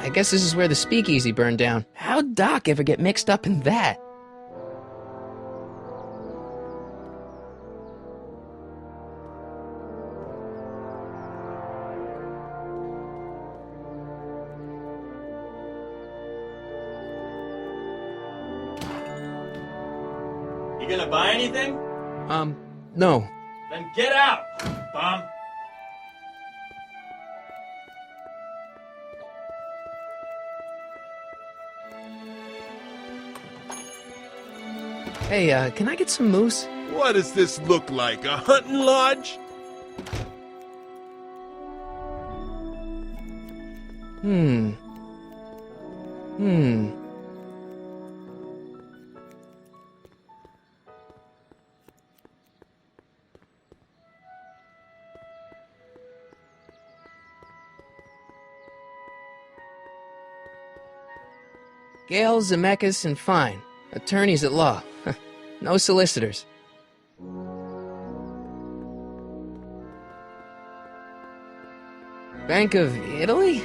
I guess this is where the speakeasy burned down. How'd Doc ever get mixed up in that? You gonna buy anything? No. Then get out, bum! Hey, can I get some moose? What does this look like, a hunting lodge? Hmm. Gale, Zemeckis, and Fine. Attorneys at law. No solicitors. Bank of Italy?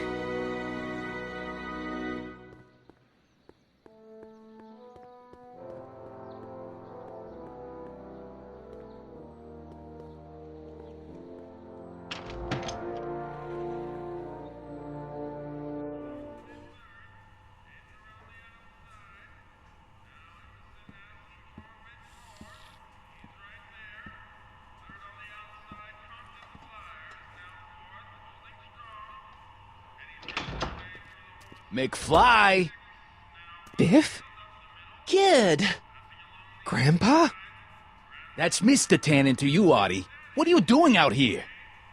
McFly! Biff? Kid! Grandpa? That's Mr. Tannen to you, Artie. What are you doing out here?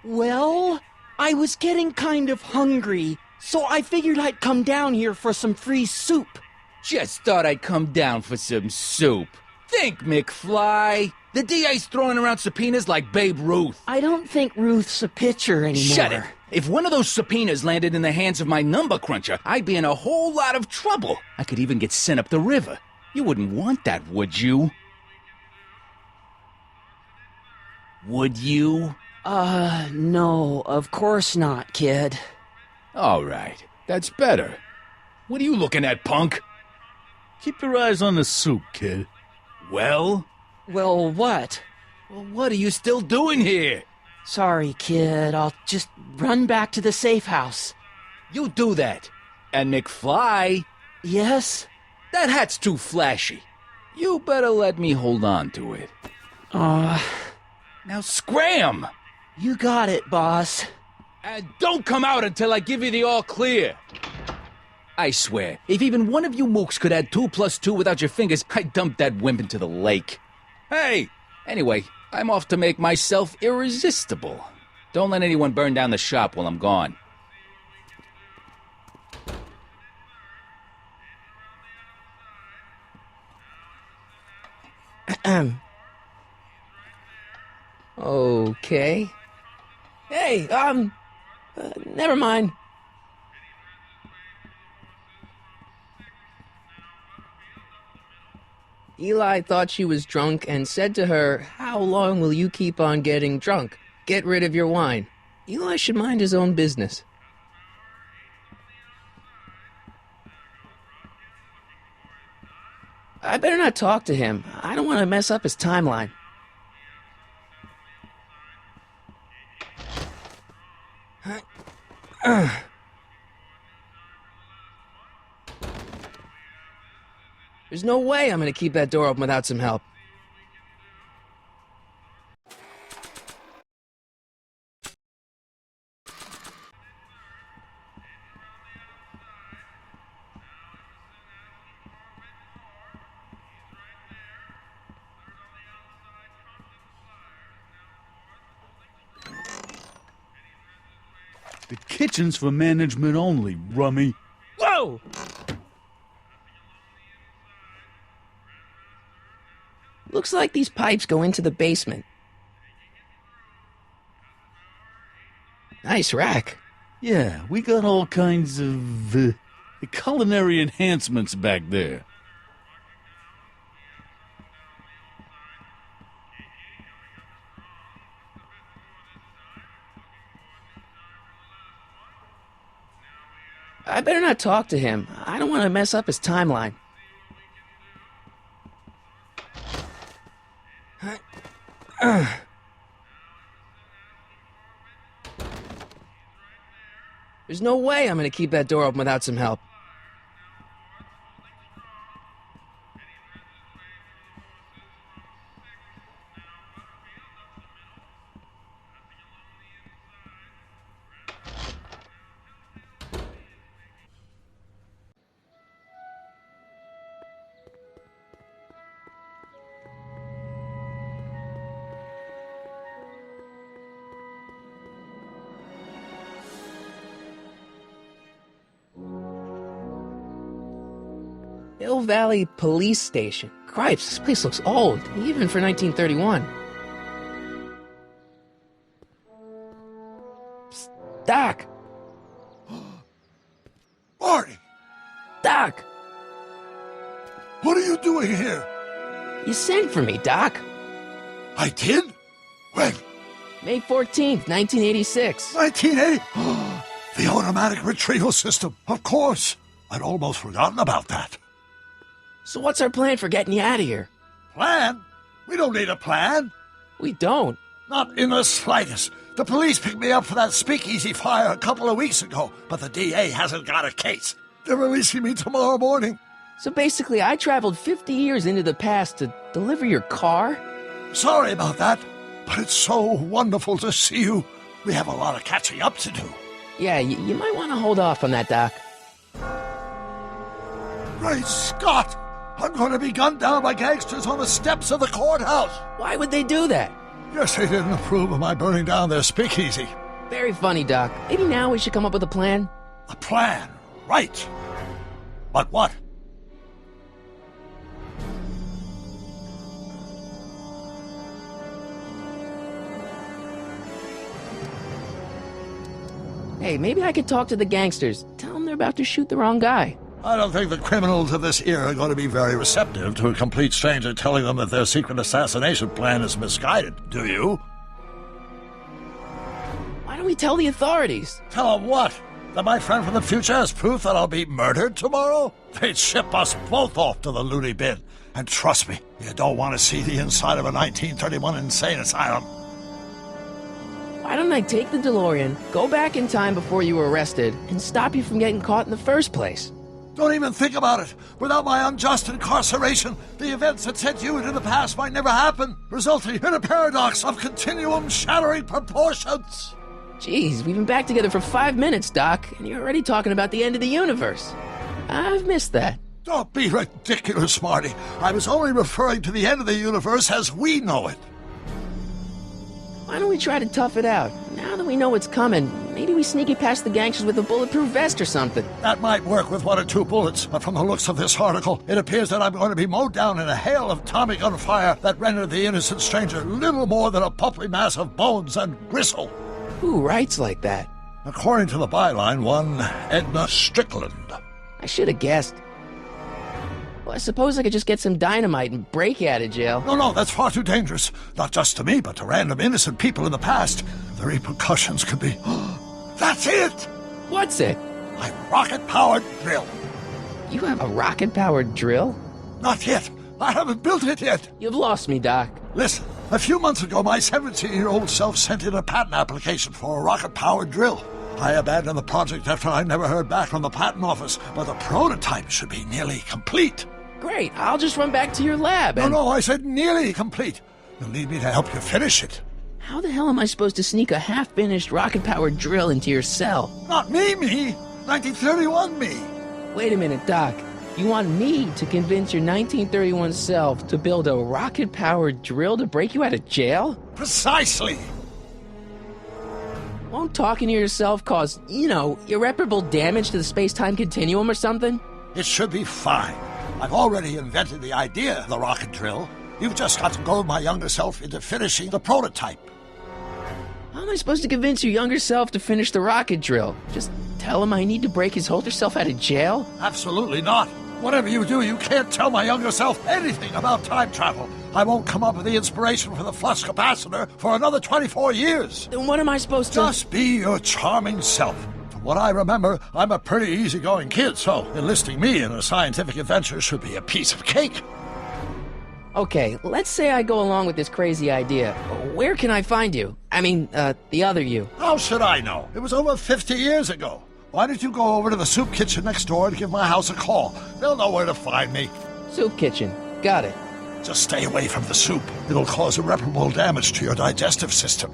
Well, I was getting kind of hungry, so I figured I'd come down here for some free soup. Just thought I'd come down for some soup. Think, McFly. The DA's throwing around subpoenas like Babe Ruth. I don't think Ruth's a pitcher anymore. Shut it! If one of those subpoenas landed in the hands of my number cruncher, I'd be in a whole lot of trouble. I could even get sent up the river. You wouldn't want that, would you? Would you? No, of course not, kid. All right, that's better. What are you looking at, punk? Keep your eyes on the soup, kid. Well? Well, what? Well, what are you still doing here? Sorry, kid. I'll just run back to the safe house. You do that. And McFly, Yes? that hat's too flashy. You better let me hold on to it. Now scram! You got it, boss. And don't come out until I give you the all clear. I swear, if even one of you mooks could add 2 plus 2 without your fingers, I'd dump that wimp into the lake. Hey! Anyway, I'm off to make myself irresistible. Don't let anyone burn down the shop while I'm gone. Okay. Hey, never mind. Eli thought she was drunk and said to her, "How long will you keep on getting drunk? Get rid of your wine." Eli should mind his own business. I better not talk to him. I don't want to mess up his timeline. There's no way I'm gonna keep that door open without some help. The kitchen's for management only, rummy. Whoa! Looks like these pipes go into the basement. Nice rack. Yeah, we got all kinds of culinary enhancements back there. I better not talk to him. I don't want to mess up his timeline. There's no way I'm going to keep that door open without some help. Hill Valley Police Station. Cripes, this place looks old, even for 1931. Psst, Doc! Marty, Doc! what are you doing here? You sent for me, Doc. I did? When? May 14th, 1986. 1980? The automatic retrieval system, of course. I'd almost forgotten about that. So what's our plan for getting you out of here? Plan? We don't need a plan. We don't. Not in the slightest. The police picked me up for that speakeasy fire a couple of weeks ago, but the DA hasn't got a case. They're releasing me tomorrow morning. So basically, I traveled 50 years into the past to deliver your car? Sorry about that, but it's so wonderful to see you. We have a lot of catching up to do. Yeah, you might want to hold off on that, Doc. Great Scott! I'm going to be gunned down by gangsters on the steps of the courthouse. Why would they do that? Guess they didn't approve of my burning down their speakeasy. Very funny, Doc. Maybe now we should come up with a plan? A plan, right. But what? Hey, maybe I could talk to the gangsters. Tell them they're about to shoot the wrong guy. I don't think the criminals of this era are going to be very receptive to a complete stranger telling them that their secret assassination plan is misguided, do you? Why don't we tell the authorities? Tell them what? That my friend from the future has proof that I'll be murdered tomorrow? They'd ship us both off to the loony bin. And trust me, you don't want to see the inside of a 1931 insane asylum. Why don't I take the DeLorean, go back in time before you were arrested, and stop you from getting caught in the first place? Don't even think about it. Without my unjust incarceration, the events that sent you into the past might never happen, resulting in a paradox of continuum-shattering proportions. Jeez, we've been back together for 5 minutes, Doc, and you're already talking about the end of the universe. I've missed that. Don't be ridiculous, Marty. I was only referring to the end of the universe as we know it. Why don't we try to tough it out? Now that we know what's coming, maybe we sneak it past the gangsters with a bulletproof vest or something. That might work with 1 or 2 bullets, but from the looks of this article, it appears that I'm going to be mowed down in a hail of Tommy gun fire that rendered the innocent stranger little more than a pulpy mass of bones and gristle. Who writes like that? According to the byline, one Edna Strickland. I should have guessed. Well, I suppose I could just get some dynamite and break you out of jail. No, that's far too dangerous. Not just to me, but to random innocent people in the past. The repercussions could be... That's it! What's it? My rocket-powered drill. You have a rocket-powered drill? Not yet. I haven't built it yet. You've lost me, Doc. Listen, a few months ago, my 17-year-old self sent in a patent application for a rocket-powered drill. I abandoned the project after I never heard back from the patent office, but the prototype should be nearly complete. Great, I'll just run back to your lab and... No, I said nearly complete. You'll need me to help you finish it. How the hell am I supposed to sneak a half-finished rocket-powered drill into your cell? Not me. 1931 me. Wait a minute, Doc. You want me to convince your 1931 self to build a rocket-powered drill to break you out of jail? Precisely. Won't talking to yourself cause, irreparable damage to the space-time continuum or something? It should be fine. I've already invented the idea of the rocket drill. You've just got to goad my younger self into finishing the prototype. How am I supposed to convince your younger self to finish the rocket drill? Just tell him I need to break his older self out of jail? Absolutely not. Whatever you do, you can't tell my younger self anything about time travel. I won't come up with the inspiration for the flux capacitor for another 24 years. Then what am I supposed to... Just be your charming self. What I remember, I'm a pretty easygoing kid, so enlisting me in a scientific adventure should be a piece of cake. Okay, let's say I go along with this crazy idea. Where can I find you? I mean, the other you. How should I know? It was over 50 years ago. Why don't you go over to the soup kitchen next door and give my house a call? They'll know where to find me. Soup kitchen. Got it. Just stay away from the soup. It'll cause irreparable damage to your digestive system.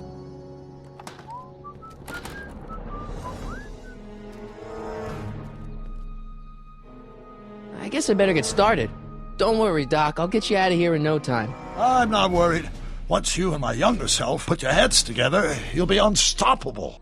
I guess I better get started. Don't worry, Doc. I'll get you out of here in no time. I'm not worried. Once you and my younger self put your heads together, you'll be unstoppable.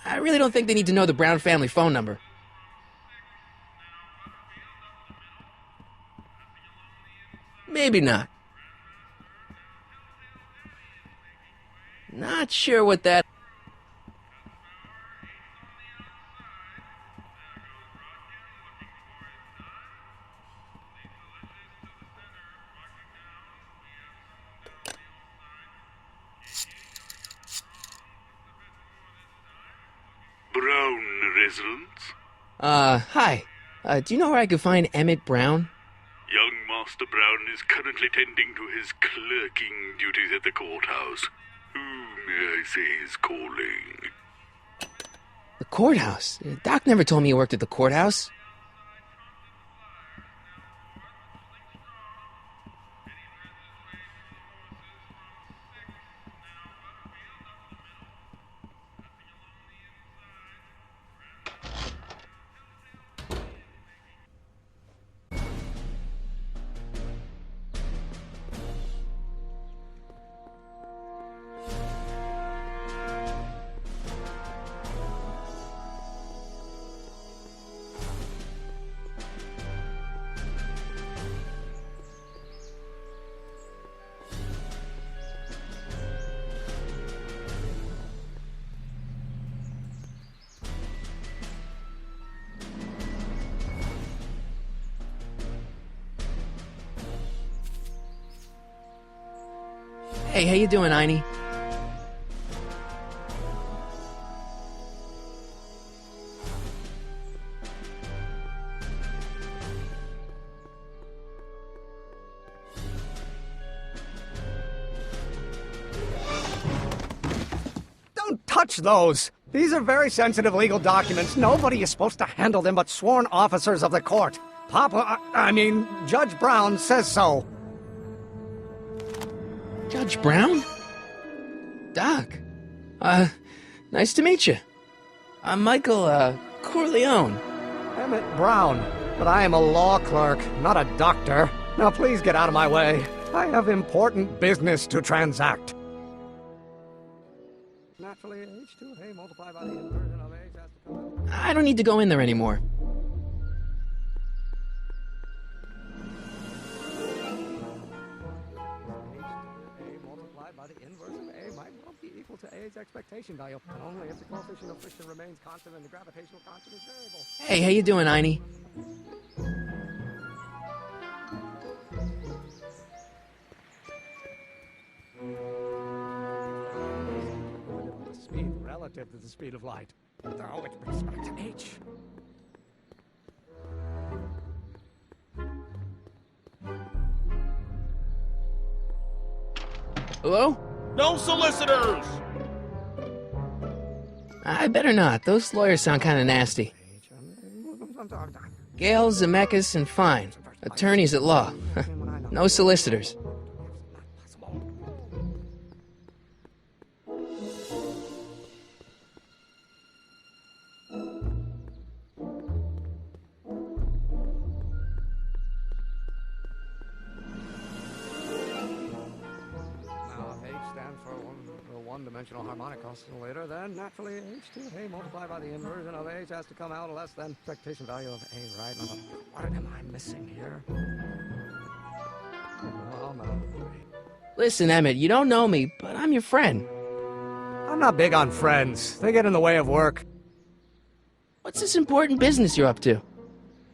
I really don't think they need to know the Brown family phone number. Maybe not. Not sure what that... Brown residence? Hi. Do you know where I could find Emmett Brown? Young Master Brown is currently tending to his clerking duties at the courthouse. Who, may I say, is calling? The courthouse? Doc never told me he worked at the courthouse. Hey, how you doing, Einie? Don't touch those! These are very sensitive legal documents. Nobody is supposed to handle them but sworn officers of the court. Judge Brown says so. Judge Brown? Doc. Nice to meet you. I'm Michael, Corleone. Emmett Brown. But I am a law clerk, not a doctor. Now please get out of my way. I have important business to transact. Naturally, H2 of A multiplied by the inversion of H has to come... I don't need to go in there anymore. By the inverse of A might well be equal to A's expectation value, but only if the coefficient of friction remains constant and the gravitational constant is variable. Hey, how you doing, Einie? The speed relative to the speed of light. Oh, which brings back to H. Hello? No solicitors! I better not. Those lawyers sound kind of nasty. Gale, Zemeckis, and Fine. Attorneys at law. No solicitors. one-dimensional harmonic oscillator, then naturally h2a multiplied by the inversion of h has to come out less than expectation value of a, right? What am I missing here? Oh, no. Listen, Emmett, you don't know me, but I'm your friend. I'm not big on friends. They get in the way of work. What's this important business you're up to?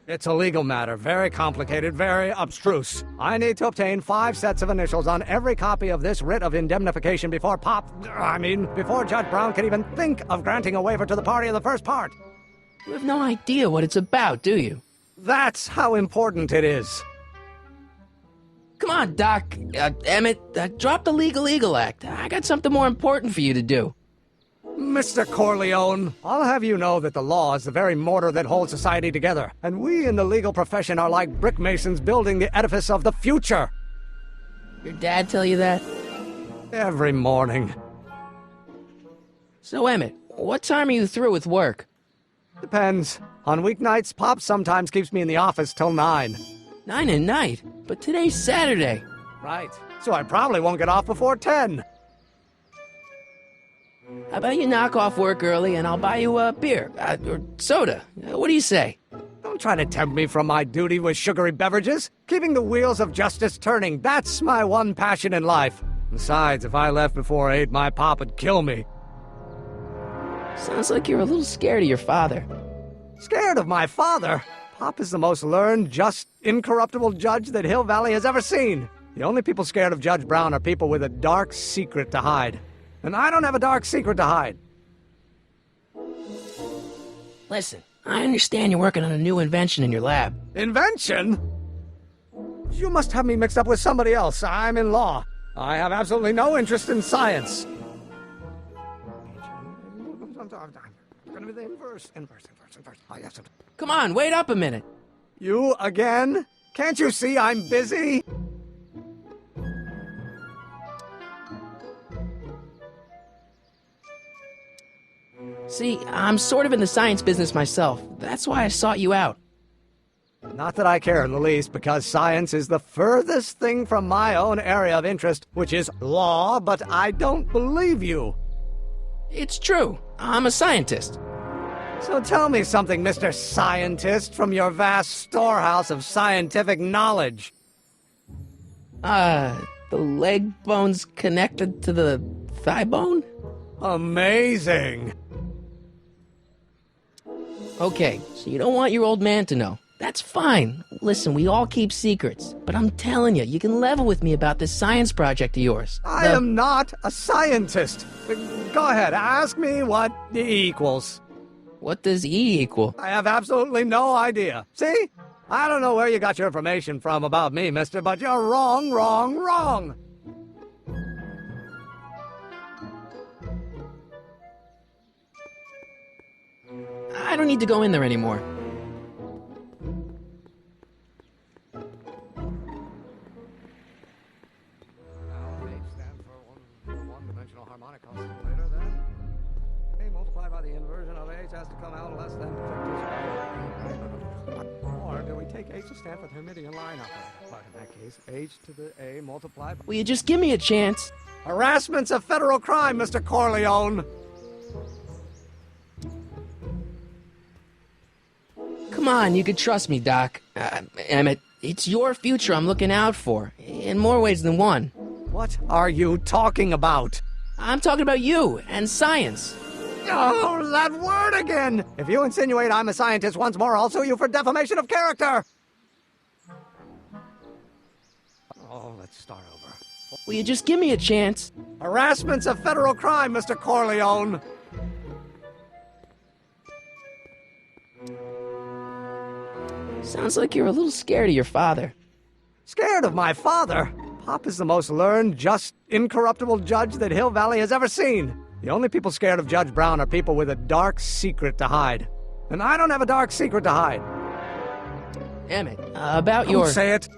It's a legal matter, very complicated, very abstruse. I need to obtain 5 sets of initials on every copy of this writ of indemnification before before Judge Brown can even think of granting a waiver to the party in the first part. You have no idea what it's about, do you? That's how important it is. Come on, Doc. Emmett, drop the Legal Eagle Act. I got something more important for you to do. Mr. Corleone, I'll have you know that the law is the very mortar that holds society together, and we in the legal profession are like brick masons building the edifice of the future. Your dad tell you that? Every morning. So, Emmett, what time are you through with work? Depends. On weeknights, Pop sometimes keeps me in the office till 9. 9 at night? But today's Saturday. Right. So I probably won't get off before 10. How about you knock off work early and I'll buy you a beer, or soda. What do you say? Don't try to tempt me from my duty with sugary beverages. Keeping the wheels of justice turning, that's my one passion in life. Besides, if I left before 8, my pop would kill me. Sounds like you're a little scared of your father. Scared of my father? Pop is the most learned, just, incorruptible judge that Hill Valley has ever seen. The only people scared of Judge Brown are people with a dark secret to hide. And I don't have a dark secret to hide. Listen, I understand you're working on a new invention in your lab. Invention? You must have me mixed up with somebody else. I'm in law. I have absolutely no interest in science. Gonna be the inverse. Oh, yes. Come on, wait up a minute. You again? Can't you see I'm busy? See, I'm sort of in the science business myself. That's why I sought you out. Not that I care in the least, because science is the furthest thing from my own area of interest, which is law, but I don't believe you. It's true. I'm a scientist. So tell me something, Mr. Scientist, from your vast storehouse of scientific knowledge. The leg bone's connected to the thigh bone? Amazing. Okay, so you don't want your old man to know. That's fine. Listen, we all keep secrets. But I'm telling you, you can level with me about this science project of yours. I am not a scientist. Go ahead, ask me what E equals. What does E equal? I have absolutely no idea. See? I don't know where you got your information from about me, mister, but you're wrong, wrong, wrong. I don't need to go in there anymore. One-dimensional harmonic oscillator, then. A multiplied by the inversion of h has to come out less than or do we take h to stand for the Hermitian line operator? But in that case, h to the a multiplied by... Will you just give me a chance? Harassment's a federal crime, Mr. Corleone. Come on, you could trust me, Doc. Emmett, it's your future I'm looking out for, in more ways than one. What are you talking about? I'm talking about you and science. Oh, that word again! If you insinuate I'm a scientist once more, I'll sue you for defamation of character! Oh, let's start over. Will you just give me a chance? Harassment's a federal crime, Mr. Corleone. Sounds like you're a little scared of your father. Scared of my father? Pop is the most learned, just, incorruptible judge that Hill Valley has ever seen. The only people scared of Judge Brown are people with a dark secret to hide. And I don't have a dark secret to hide. Emmett, about your... Don't say it.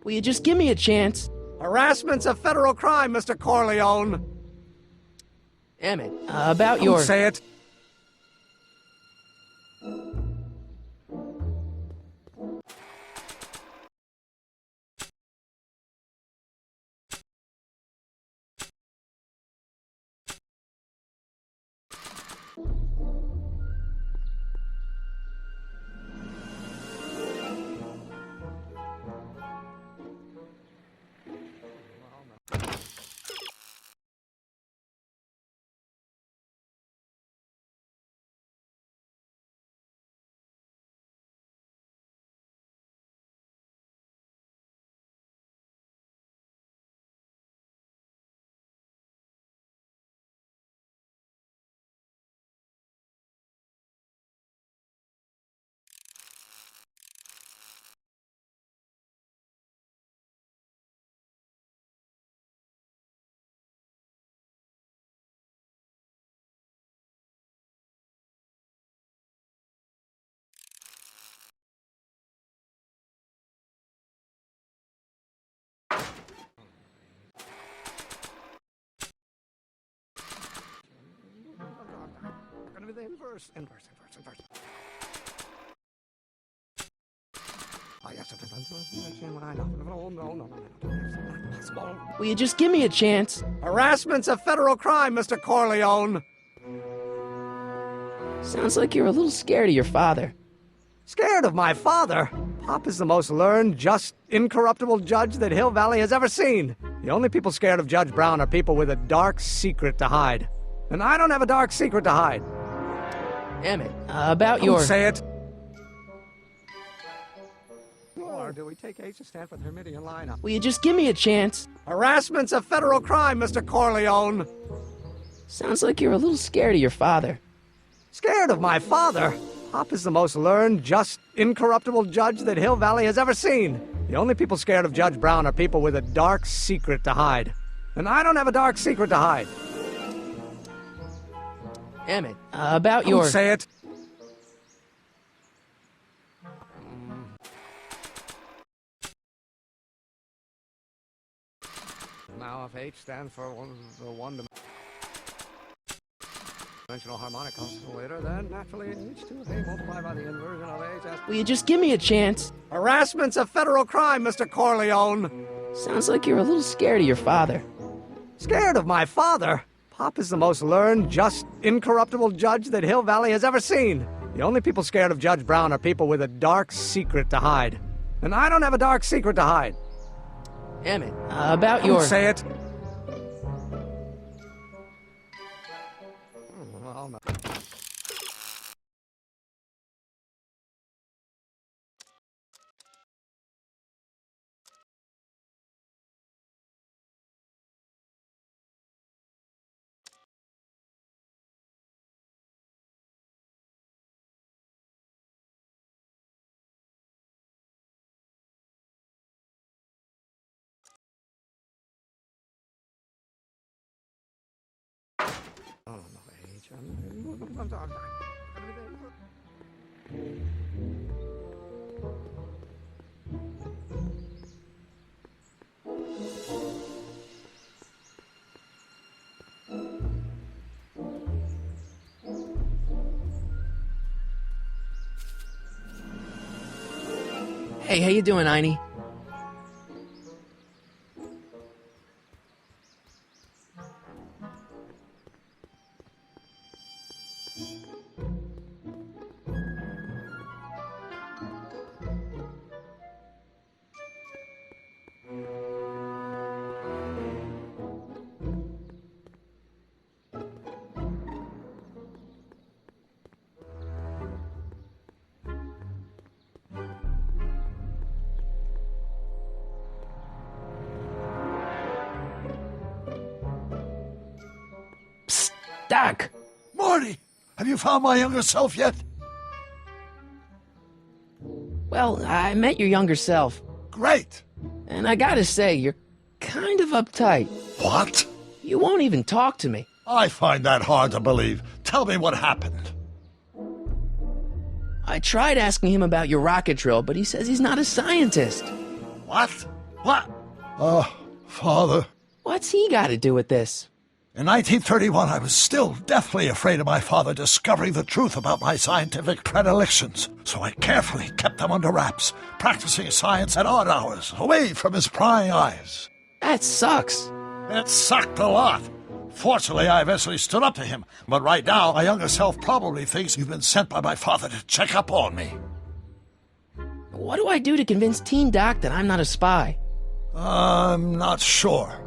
Will you just give me a chance? Harassment's a federal crime, Mr. Corleone. Emmett, about your... Don't say it. Inverse. Oh, yes. No. Will you just give me a chance? Harassment's a federal crime, Mr. Corleone. Sounds like you're a little scared of your father. Scared of my father? Pop is the most learned, just, incorruptible judge that Hill Valley has ever seen. The only people scared of Judge Brown are people with a dark secret to hide. And I don't have a dark secret to hide. Emmett, about your... Don't say it. Or do we take H to stand for the Hermitian lineup? Will you just give me a chance? Harassment's a federal crime, Mr. Corleone. Sounds like you're a little scared of your father. Scared of my father? Pop is the most learned, just, incorruptible judge that Hill Valley has ever seen. The only people scared of Judge Brown are people with a dark secret to hide. And I don't have a dark secret to hide. Emmett, about your... Don't say it. Now, if H stands for the one-dimensional harmonic oscillator, then naturally H2A multiplied by the inversion of H. Will you just give me a chance? Harassment's a federal crime, Mr. Corleone. Sounds like you're a little scared of your father. Scared of my father? Pop is the most learned, just, incorruptible judge that Hill Valley has ever seen. The only people scared of Judge Brown are people with a dark secret to hide. And I don't have a dark secret to hide. Emmett, about your... Don't say it. Well, no. Hey, how you doing, Einie? Doc! Marty, have you found my younger self yet? Well, I met your younger self. Great. And I gotta say, you're kind of uptight. What? You won't even talk to me. I find that hard to believe. Tell me what happened. I tried asking him about your rocket drill, but he says he's not a scientist. What? What? Father. What's he gotta do with this? In 1931, I was still deathly afraid of my father discovering the truth about my scientific predilections, so I carefully kept them under wraps, practicing science at odd hours, away from his prying eyes. That sucks. It sucked a lot. Fortunately, I eventually stood up to him, but right now, my younger self probably thinks you've been sent by my father to check up on me. What do I do to convince Teen Doc that I'm not a spy? I'm not sure.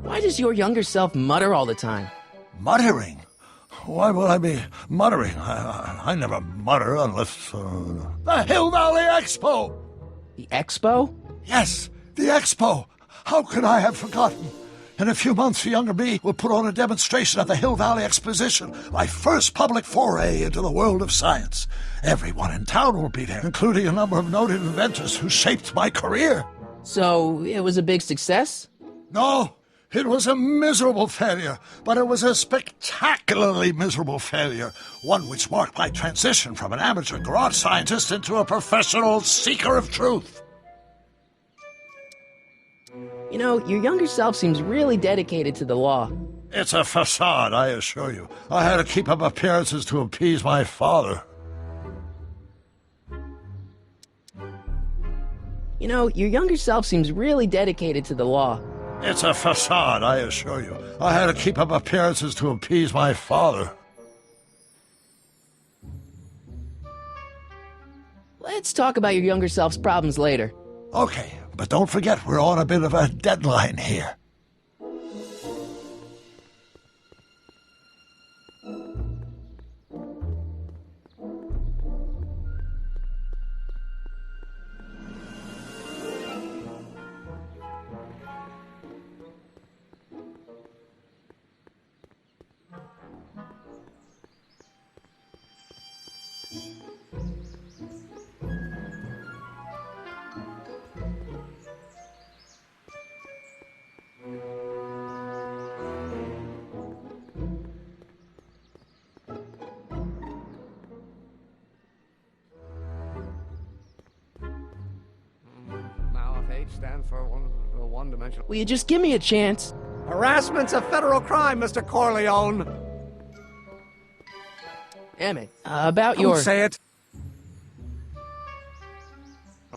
Why does your younger self mutter all the time? Muttering? Why would I be muttering? I never mutter unless... The Hill Valley Expo! The Expo? Yes, the Expo! How could I have forgotten? In a few months, the younger me will put on a demonstration at the Hill Valley Exposition, my first public foray into the world of science. Everyone in town will be there, including a number of noted inventors who shaped my career. So, it was a big success? No, it was a miserable failure, but it was a spectacularly miserable failure, one which marked my transition from an amateur garage scientist into a professional seeker of truth. You know, your younger self seems really dedicated to the law. It's a facade, I assure you. I had to keep up appearances to appease my father. You know, your younger self seems really dedicated to the law. It's a facade, I assure you. I had to keep up appearances to appease my father. Let's talk about your younger self's problems later. Okay, but don't forget we're on a bit of a deadline here. Now, if H stands for one-dimensional... Will you just give me a chance? Harassment's a federal crime, Mr. Corleone. Emmett, about Don't your... say it.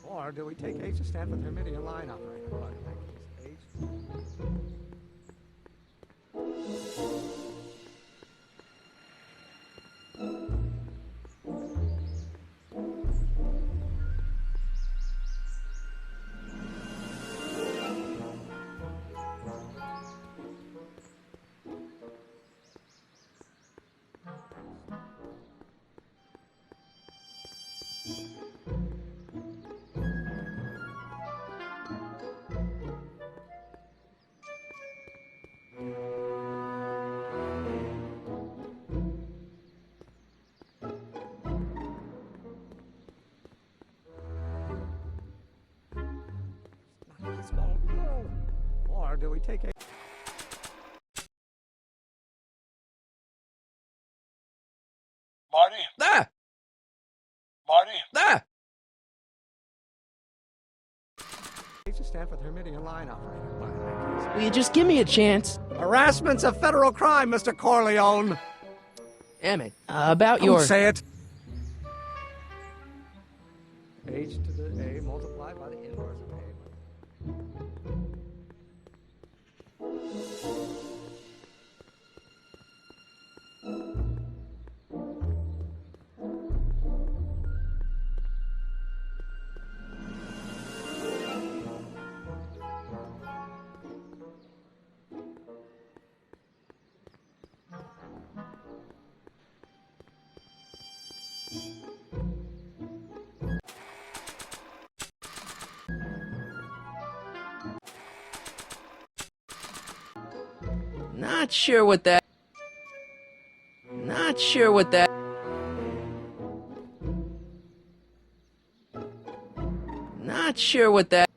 Or do we take H to stand for the Hermitian line operator? Right, H. Or do we take H? Marty? Ah! Marty? Ah! H to stand for the Hermitian line operator. Will you just give me a chance? Harassment's a federal crime, Mr. Corleone. Emmett, about Don't your... say it. H to the A multiplied by the inverse of A. Not sure what that... Not sure what that... Not sure what that...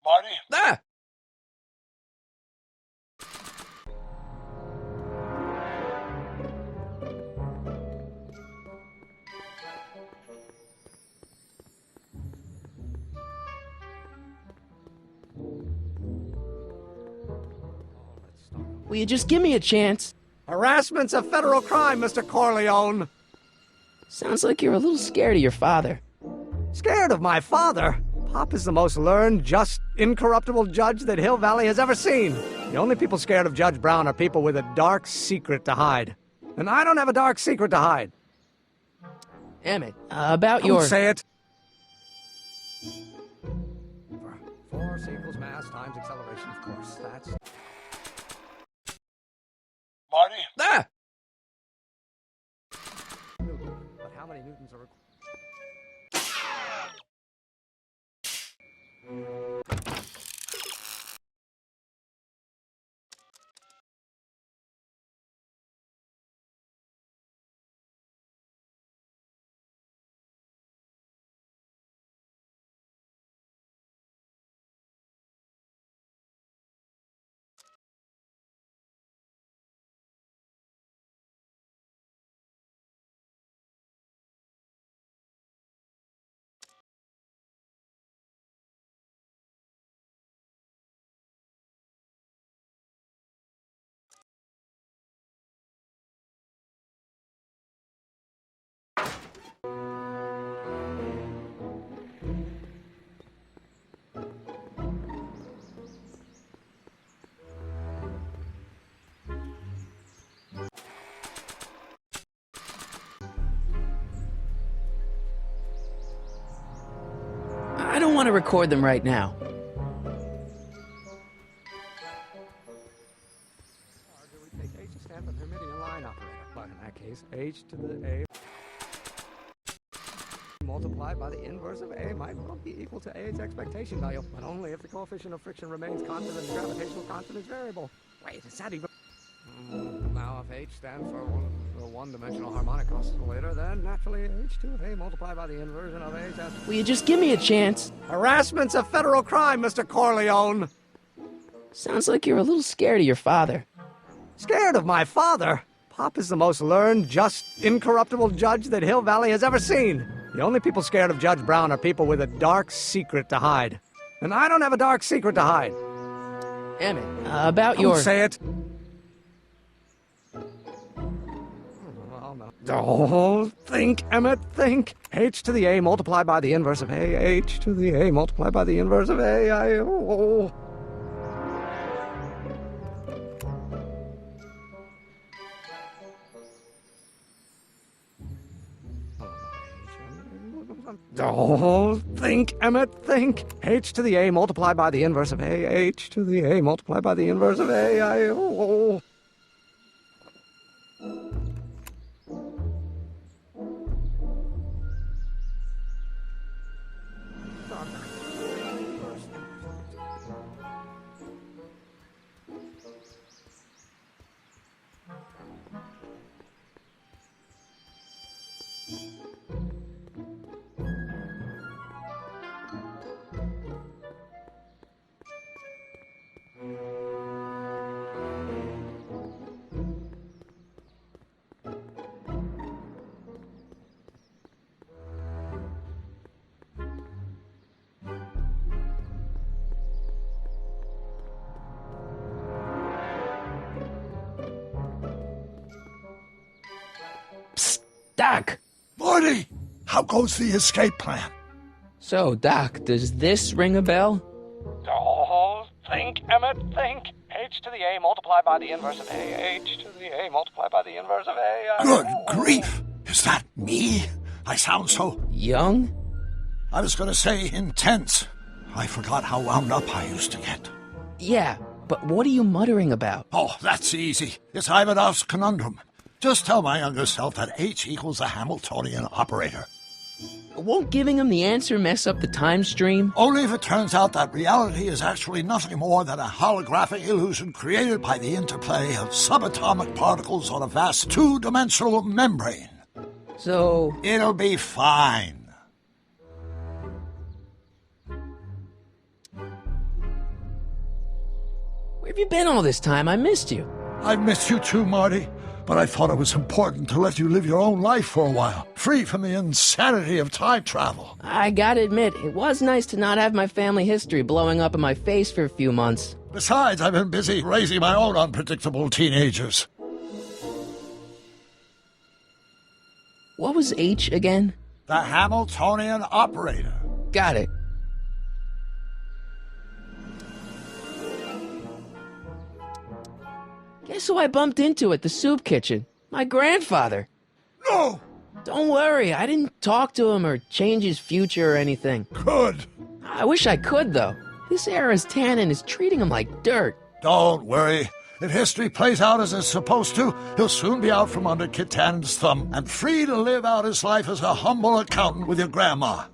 Marty? Ah! Will you just give me a chance? Harassment's a federal crime, Mr. Corleone. Sounds like you're a little scared of your father. Scared of my father? Pop is the most learned, just, incorruptible judge that Hill Valley has ever seen. The only people scared of Judge Brown are people with a dark secret to hide. And I don't have a dark secret to hide. Emmett, about Don't your... say it. Force equals mass times acceleration, of course. That's... Marty? Ah! But how many newtons are required? want to record them right now. Do we take H to stand for Hermitian line operator? But in that case, H to the A multiplied by the inverse of A might well be equal to A's expectation value, but only if the coefficient of friction remains constant and the gravitational constant is variable. Wait, is that even... Now, if H stands for the one-dimensional harmonic oscillator, then naturally H to A multiplied by the inversion of H has... Will you just give me a chance? Harassment's a federal crime, Mr. Corleone! Sounds like you're a little scared of your father. Scared of my father? Pop is the most learned, just, incorruptible judge that Hill Valley has ever seen. The only people scared of Judge Brown are people with a dark secret to hide. And I don't have a dark secret to hide. Emmett, about Don't your... say it. Oh, think, Emmett, think. H to the A multiplied by the inverse of A. H to the A multiplied by the inverse of A. Oh. Oh, think, Emmett, think. H to the A multiplied by the inverse of A. H to the A multiplied by the inverse of A. Oh. Doc! Marty! How goes the escape plan? So, Doc, does this ring a bell? Oh, think, Emmett, think. H to the A multiplied by the inverse of A. H to the A multiplied by the inverse of A. Good grief! Is that me? I sound so... Young? I was going to say intense. I forgot how wound up I used to get. Yeah, but what are you muttering about? Oh, that's easy. It's Ivanov's conundrum. Just tell my younger self that H equals a Hamiltonian operator. Won't giving him the answer mess up the time stream? Only if it turns out that reality is actually nothing more than a holographic illusion created by the interplay of subatomic particles on a vast two-dimensional membrane. So... It'll be fine. Where have you been all this time? I missed you. I've missed you too, Marty. But I thought it was important to let you live your own life for a while, free from the insanity of time travel. I gotta admit, it was nice to not have my family history blowing up in my face for a few months. Besides, I've been busy raising my own unpredictable teenagers. What was H again? The Hamiltonian operator. Got it. Guess who I bumped into at the soup kitchen? My grandfather. No! Don't worry, I didn't talk to him or change his future or anything. Good. I wish I could, though. This era's tannin is treating him like dirt. Don't worry. If history plays out as it's supposed to, he'll soon be out from under Kit Tannen's thumb and free to live out his life as a humble accountant with your grandma.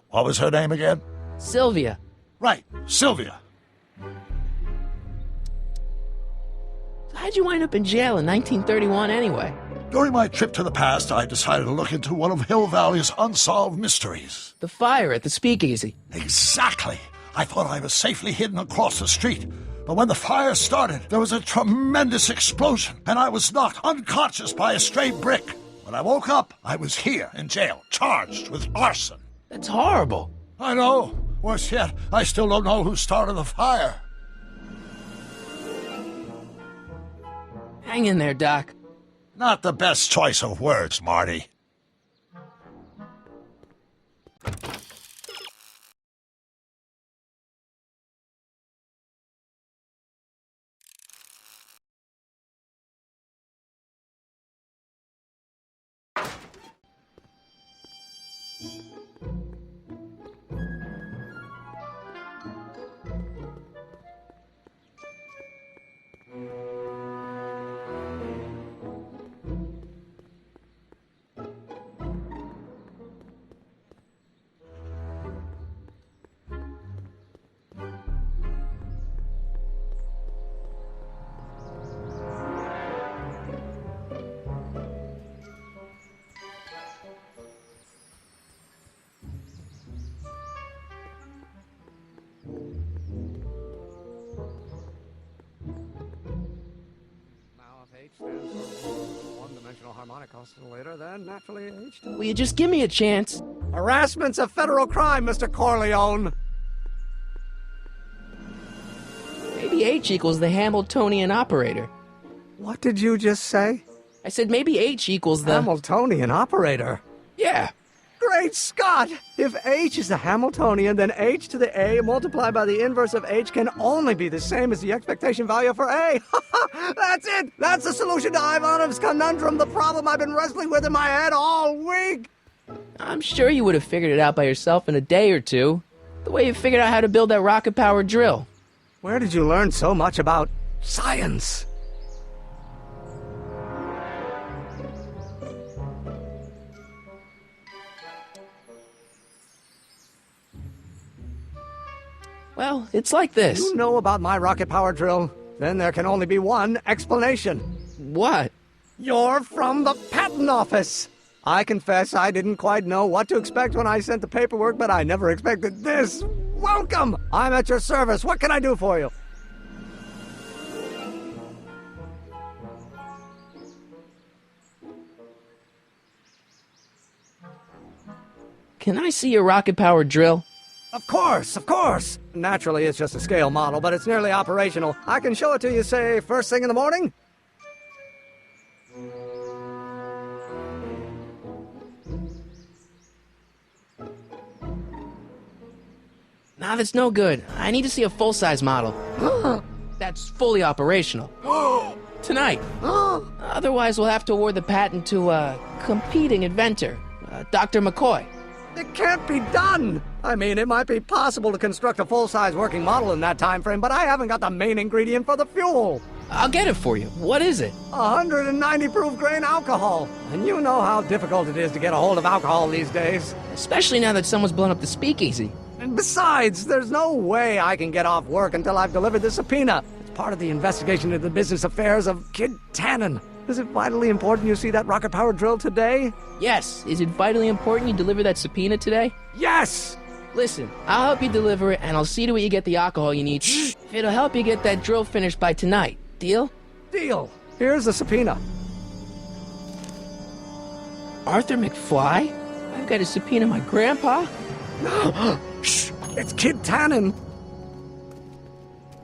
What was her name again? Sylvia. Right, Sylvia. How'd you wind up in jail in 1931 anyway? During my trip to the past, I decided to look into one of Hill Valley's unsolved mysteries. The fire at the speakeasy. Exactly. I thought I was safely hidden across the street. But when the fire started, there was a tremendous explosion, and I was knocked unconscious by a stray brick. When I woke up, I was here in jail, charged with arson. That's horrible. I know. Worse yet, I still don't know who started the fire. Hang in there, Doc. Not the best choice of words, Marty. One-dimensional harmonic oscillator, then naturally H2. Will you just give me a chance? Harassment's a federal crime, Mr. Corleone. Maybe H equals the Hamiltonian operator. What did you just say? I said maybe H equals the... Hamiltonian operator. Yeah. Great Scott! If H is the Hamiltonian, then H to the A multiplied by the inverse of H can only be the same as the expectation value for A. That's it! That's the solution to Ivanov's conundrum, the problem I've been wrestling with in my head all week! I'm sure you would have figured it out by yourself in a day or two. The way you figured out how to build that rocket-powered drill. Where did you learn so much about science? Well, it's like this. You know about my rocket power drill? Then there can only be one explanation. What? You're from the patent office! I confess I didn't quite know what to expect when I sent the paperwork, but I never expected this. Welcome! I'm at your service. What can I do for you? Can I see your rocket-powered drill? Of course, of course! Naturally, it's just a scale model, but it's nearly operational. I can show it to you, say, first thing in the morning? Nah, that's no good. I need to see a full-size model. That's fully operational. Tonight. Otherwise, we'll have to award the patent to a competing inventor, Dr. McCoy. It can't be done! I mean, it might be possible to construct a full-size working model in that time frame, but I haven't got the main ingredient for the fuel. I'll get it for you. What is it? 190 proof grain alcohol. And you know how difficult it is to get a hold of alcohol these days. Especially now that someone's blown up the speakeasy. And besides, there's no way I can get off work until I've delivered the subpoena. It's part of the investigation into the business affairs of Kid Tannen. Is it vitally important you see that rocket-powered drill today? Yes. Is it vitally important you deliver that subpoena today? Yes! Listen, I'll help you deliver it, and I'll see to it you get the alcohol you need. If it'll help you get that drill finished by tonight. Deal? Deal. Here's the subpoena. Arthur McFly? I've got to subpoena my grandpa? Shh! It's Kid Tannen!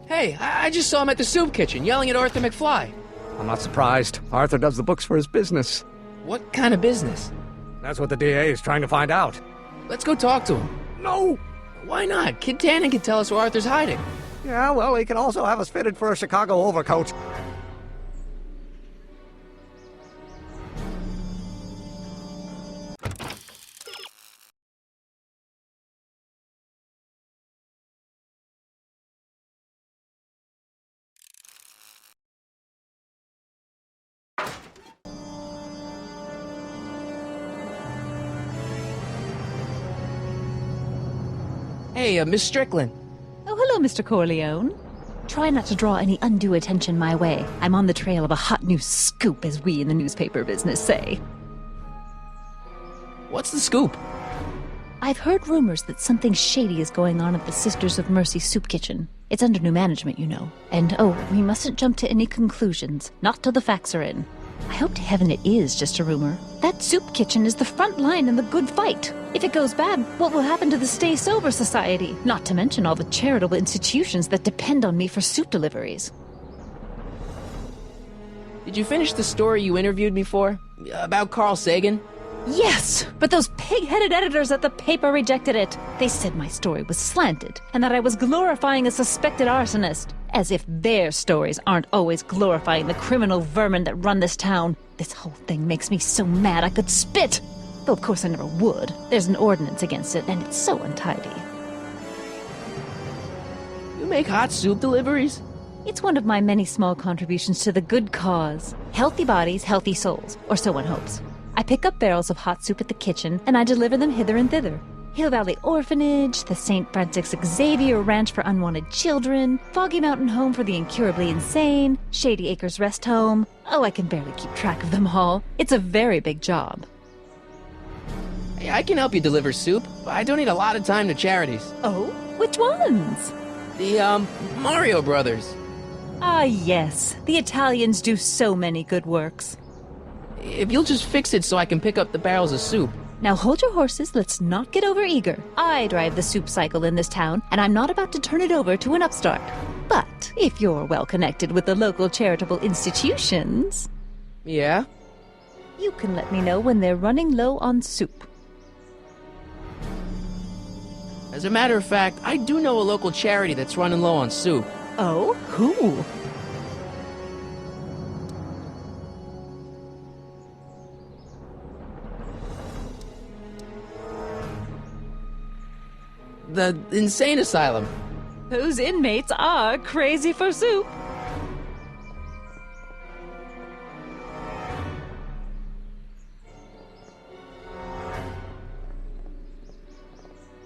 Hey, I just saw him at the soup kitchen yelling at Arthur McFly. I'm not surprised. Arthur does the books for his business. What kind of business? That's what the DA is trying to find out. Let's go talk to him. No! Why not? Kid Tannen can tell us where Arthur's hiding. Yeah, well, he can also have us fitted for a Chicago overcoat. Hey, Miss Strickland. Oh, hello, Mr. Corleone. Try not to draw any undue attention my way. I'm on the trail of a hot new scoop, as we in the newspaper business say. What's the scoop? I've heard rumors that something shady is going on at the Sisters of Mercy soup kitchen. It's under new management, you know. And, we mustn't jump to any conclusions. Not till the facts are in. I hope to heaven it is just a rumor. That soup kitchen is the front line in the good fight. If it goes bad, what will happen to the Stay Sober Society? Not to mention all the charitable institutions that depend on me for soup deliveries. Did you finish the story you interviewed me for? About Carl Sagan? Yes, but those pig-headed editors at the paper rejected it. They said my story was slanted, and that I was glorifying a suspected arsonist. As if their stories aren't always glorifying the criminal vermin that run this town. This whole thing makes me so mad I could spit! Though of course I never would. There's an ordinance against it, and it's so untidy. You make hot soup deliveries? It's one of my many small contributions to the good cause. Healthy bodies, healthy souls, or so one hopes. I pick up barrels of hot soup at the kitchen, and I deliver them hither and thither. Hill Valley Orphanage, the St. Francis Xavier Ranch for Unwanted Children, Foggy Mountain Home for the Incurably Insane, Shady Acres Rest Home. Oh, I can barely keep track of them all. It's a very big job. Hey, I can help you deliver soup. I donate a lot of time to charities. Oh? Which ones? The, Mario Brothers. Ah, yes. The Italians do so many good works. If you'll just fix it so I can pick up the barrels of soup. Now hold your horses, let's not get overeager. I drive the soup cycle in this town, and I'm not about to turn it over to an upstart. But if you're well connected with the local charitable institutions... Yeah? You can let me know when they're running low on soup. As a matter of fact, I do know a local charity that's running low on soup. Oh? Who? The insane asylum. Those inmates are crazy for soup.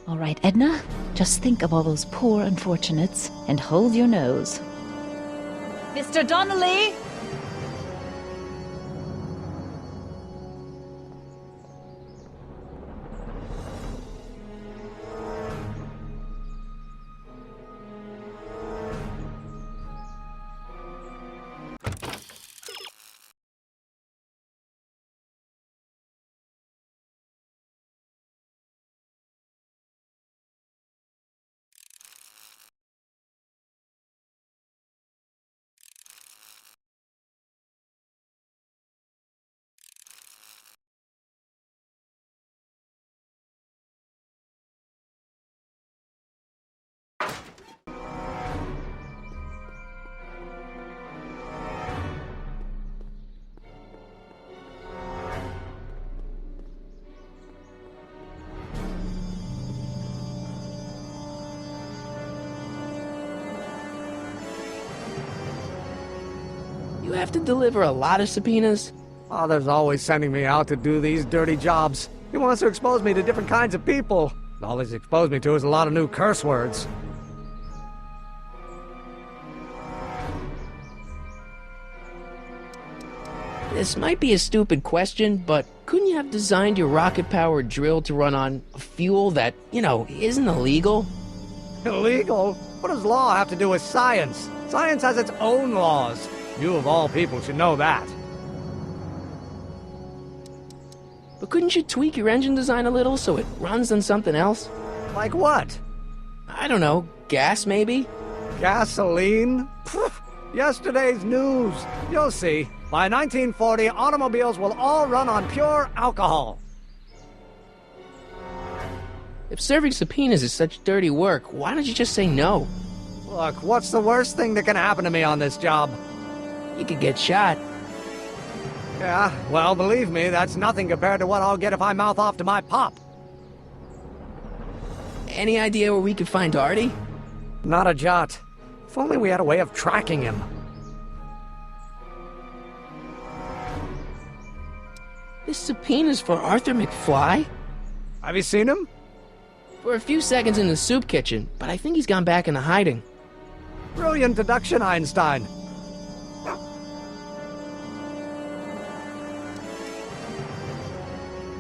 All right, Edna, just think of all those poor unfortunates and hold your nose. Mr. Donnelly! You have to deliver a lot of subpoenas? Father's always sending me out to do these dirty jobs. He wants to expose me to different kinds of people. All he's exposed me to is a lot of new curse words. This might be a stupid question, but couldn't you have designed your rocket-powered drill to run on fuel that, isn't illegal? Illegal? What does law have to do with science? Science has its own laws. You of all people should know that. But couldn't you tweak your engine design a little so it runs on something else? Like what? I don't know, gas maybe? Gasoline? Pfft, yesterday's news. You'll see. By 1940, automobiles will all run on pure alcohol. If serving subpoenas is such dirty work, why don't you just say no? Look, what's the worst thing that can happen to me on this job? You could get shot. Yeah, well, believe me, that's nothing compared to what I'll get if I mouth off to my pop. Any idea where we could find Artie? Not a jot. If only we had a way of tracking him. This subpoena's for Arthur McFly? Have you seen him? For a few seconds in the soup kitchen, but I think he's gone back into hiding. Brilliant deduction, Einstein.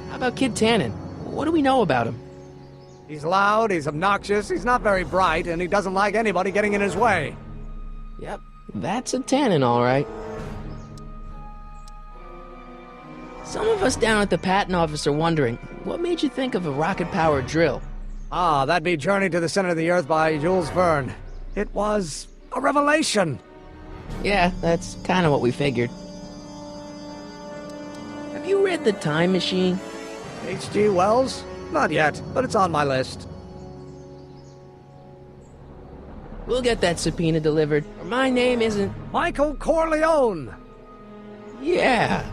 How about Kid Tannen? What do we know about him? He's loud, he's obnoxious, he's not very bright, and he doesn't like anybody getting in his way. Yep, that's a Tannen, all right. Some of us down at the patent office are wondering, what made you think of a rocket-powered drill? Ah, that'd be Journey to the Center of the Earth by Jules Verne. It was a revelation. Yeah, that's kind of what we figured. Have you read The Time Machine? H.G. Wells? Not yet, but it's on my list. We'll get that subpoena delivered, or my name isn't... Michael Corleone! Yeah.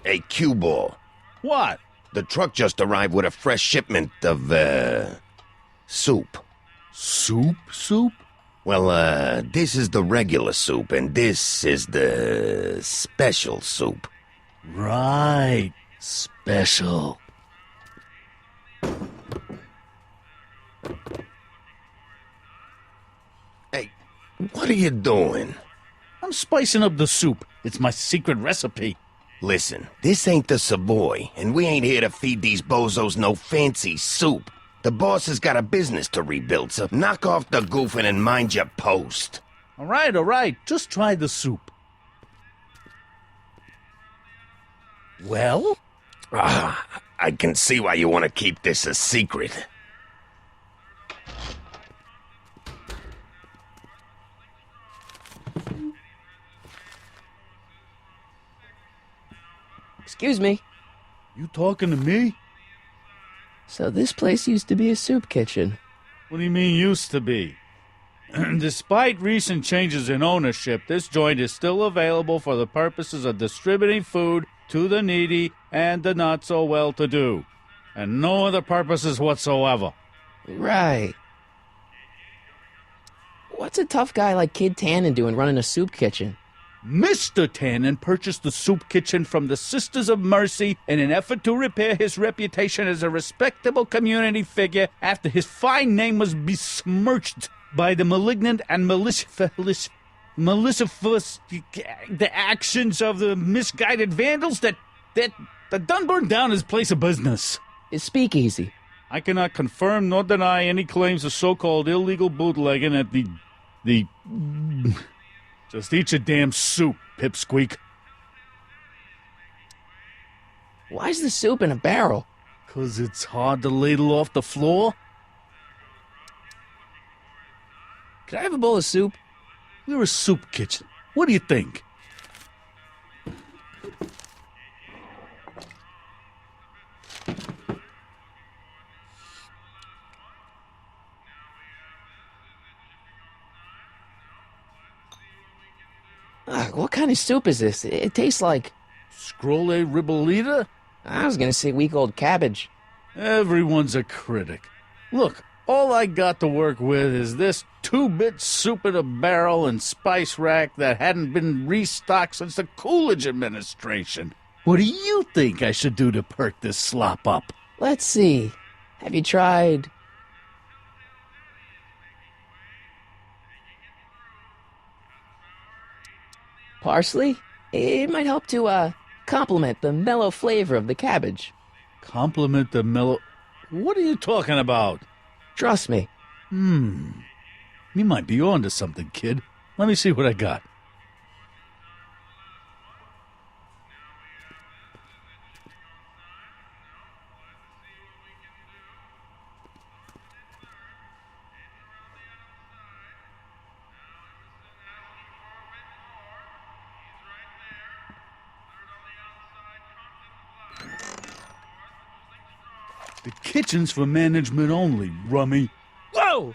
Hey, cue ball. What? The truck just arrived with a fresh shipment of, soup. Soup? Well, this is the regular soup, and this is the special soup. Right. Special. Hey, what are you doing? I'm spicing up the soup. It's my secret recipe. Listen, this ain't the Savoy, and we ain't here to feed these bozos no fancy soup. The boss has got a business to rebuild, so knock off the goofing and mind your post. All right. Just try the soup. Well? I can see why you want to keep this a secret. Excuse me. You talking to me? So this place used to be a soup kitchen. What do you mean used to be? Despite recent changes in ownership, this joint is still available for the purposes of distributing food to the needy and the not-so-well-to-do. And no other purposes whatsoever. Right. What's a tough guy like Kid Tannen doing running a soup kitchen? Mr. Tannen purchased the soup kitchen from the Sisters of Mercy in an effort to repair his reputation as a respectable community figure after his fine name was besmirched by the malignant and malicious the actions of the misguided vandals that done burned down his place of business. His speakeasy. I cannot confirm nor deny any claims of so-called illegal bootlegging at the Just eat your damn soup, pipsqueak. Why's the soup in a barrel? 'Cause it's hard to ladle off the floor. Could I have a bowl of soup? We're a soup kitchen. What do you think? What kind of soup is this? It tastes like... Scrolle ribolita? I was gonna say week-old cabbage. Everyone's a critic. Look, all I got to work with is this 2-bit soup in a barrel and spice rack that hadn't been restocked since the Coolidge administration. What do you think I should do to perk this slop up? Let's see. Have you tried... parsley? It might help to, complement the mellow flavor of the cabbage. Compliment the mellow... What are you talking about? Trust me. You might be on to something, kid. Let me see what I got. The kitchen's for management only, rummy. Whoa!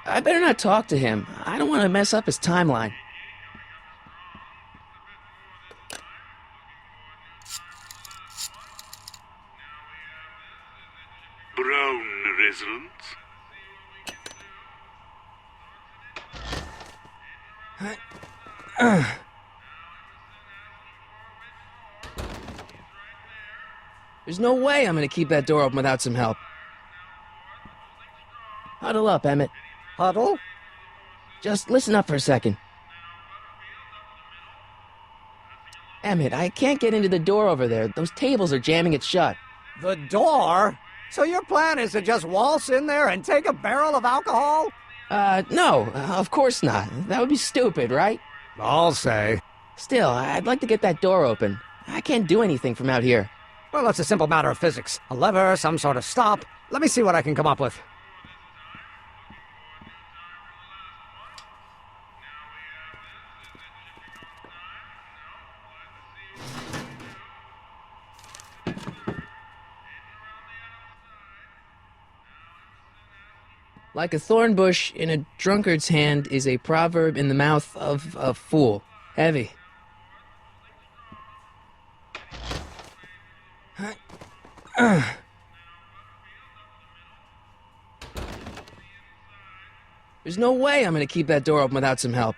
I better not talk to him. I don't want to mess up his timeline. Brown residents? There's no way I'm gonna keep that door open without some help. Huddle up, Emmett. Huddle? Just listen up for a second. Emmett, I can't get into the door over there. Those tables are jamming it shut. The door? So your plan is to just waltz in there and take a barrel of alcohol? No, of course not. That would be stupid, right? I'll say. Still, I'd like to get that door open. I can't do anything from out here. Well, it's a simple matter of physics. A lever, some sort of stop. Let me see what I can come up with. Like a thorn bush in a drunkard's hand is a proverb in the mouth of a fool. Heavy. There's no way I'm gonna keep that door open without some help.